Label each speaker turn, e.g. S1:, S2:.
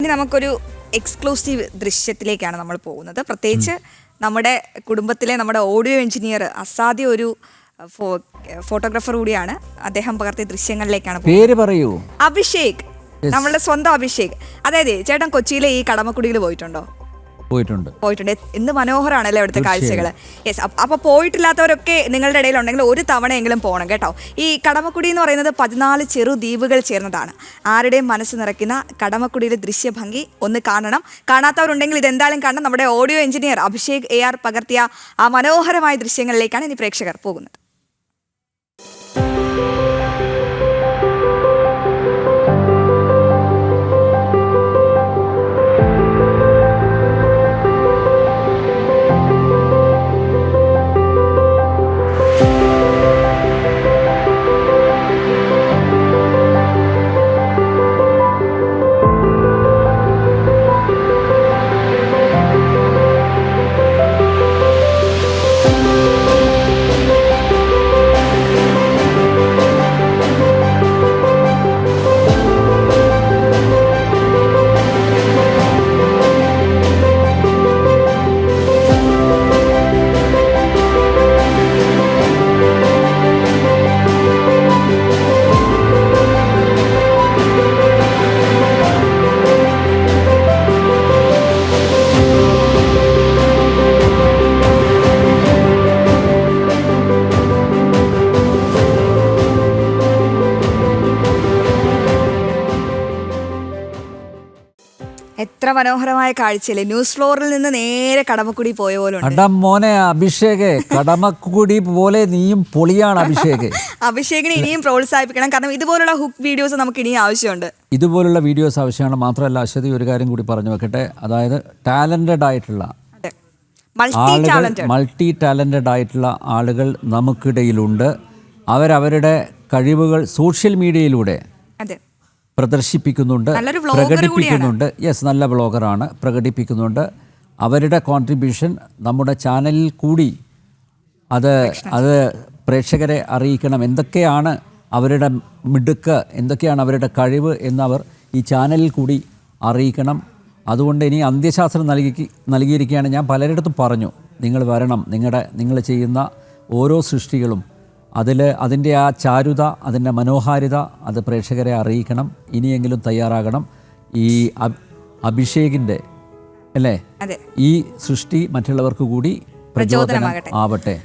S1: ഇനി നമുക്കൊരു എക്സ്ക്ലൂസീവ് ദൃശ്യത്തിലേക്കാണ് നമ്മൾ പോകുന്നത്. പ്രത്യേകിച്ച് നമ്മുടെ കുടുംബത്തിലെ നമ്മുടെ ഓഡിയോ എഞ്ചിനീയർ അസാധ്യ ഒരു ഫോട്ടോഗ്രാഫർ കൂടിയാണ്. അദ്ദേഹം പകർത്തിയ ദൃശ്യങ്ങളിലേക്കാണ്.
S2: പേര് പറയൂ.
S1: അഭിഷേക്, നമ്മളുടെ സ്വന്തം അഭിഷേക്. അതായത് ചേട്ടൻ കൊച്ചിയിലെ ഈ കടമക്കുടിയിൽ പോയിട്ടുണ്ടോ?
S2: പോയിട്ടുണ്ട്.
S1: എന്ത് മനോഹരമാണല്ലേ അവിടുത്തെ കാഴ്ചകൾ. യെസ്, അപ്പോൾ പോയിട്ടില്ലാത്തവരൊക്കെ നിങ്ങളുടെ ഇടയിൽ ഉണ്ടെങ്കിൽ ഒരു തവണയെങ്കിലും പോകണം കേട്ടോ. ഈ കടമക്കുടി എന്ന് പറയുന്നത് 14 ചെറു ദ്വീപുകൾ ചേർന്നതാണ്. ആരുടെയും മനസ്സ് നിറയ്ക്കുന്ന കടമക്കുടിയിലെ ദൃശ്യഭംഗി ഒന്ന് കാണണം. കാണാത്തവരുണ്ടെങ്കിൽ ഇതെന്തായാലും കാണണം. നമ്മുടെ ഓഡിയോ എഞ്ചിനീയർ അഭിഷേക് AR പകർത്തിയ ആ മനോഹരമായ ദൃശ്യങ്ങളിലേക്കാണ് ഇനി പ്രേക്ഷകർ പോകുന്നത്. എത്ര മനോഹരമായ കാഴ്ചയല്ലേ. ന്യൂസ് ഫ്ലോറിൽ നിന്ന് നേരെ കടമക്കുടി പോയ പോലെ
S2: മോനെ അഭിഷേക്, കടമക്കുടി പോലെ നീയും പൊളിയാണ് അഭിഷേക്.
S1: അഭിഷേകിനെ ഇനിയും പ്രോത്സാഹിപ്പിക്കണം. കാരണം ഇതുപോലുള്ള ഹുക്ക് വീഡിയോസ് നമുക്ക് ഇനിയും ആവശ്യമുണ്ട്.
S2: ഇതുപോലുള്ള വീഡിയോസ് ആവശ്യമാണ്. മാത്രമല്ല അശ്വതി, ഒരു കാര്യം കൂടി പറഞ്ഞു വെക്കട്ടെ. അതായത് ടാലന്റഡ് ആയിട്ടുള്ള മൾട്ടി ടാലന്റഡ് ആയിട്ടുള്ള ആളുകൾ നമുക്കിടയിലുണ്ട്. അവരവരുടെ കഴിവുകൾ സോഷ്യൽ മീഡിയയിലൂടെ പ്രദർശിപ്പിക്കുന്നുണ്ട്, പ്രകടിപ്പിക്കുന്നുണ്ട്. യെസ്, നല്ല ബ്ലോഗറാണ്, പ്രകടിപ്പിക്കുന്നുണ്ട്. അവരുടെ കോൺട്രിബ്യൂഷൻ നമ്മുടെ ചാനലിൽ കൂടി അത് പ്രേക്ഷകരെ അറിയിക്കണം. എന്തൊക്കെയാണ് അവരുടെ മിടുക്ക്, എന്തൊക്കെയാണ് അവരുടെ കഴിവ് എന്നവർ ഈ ചാനലിൽ കൂടി അറിയിക്കണം. അതുകൊണ്ട് ഇനി അന്ത്യശാസ്ത്രം നൽകിയിരിക്കുകയാണ്. ഞാൻ പലരിടത്തും പറഞ്ഞു, നിങ്ങൾ വരണം, നിങ്ങൾ ചെയ്യുന്ന ഓരോ സൃഷ്ടികളും അതിൻ്റെ ആ ചാരുത, അതിൻ്റെ മനോഹാരിത അത് പ്രേക്ഷകരെ അറിയിക്കണം. ഇനിയെങ്കിലും തയ്യാറാകണം. ഈ അഭിഷേകിൻ്റെ അല്ലേ ഈ സൃഷ്ടി മറ്റുള്ളവർക്ക് കൂടി പ്രചോദനം ആവട്ടെ.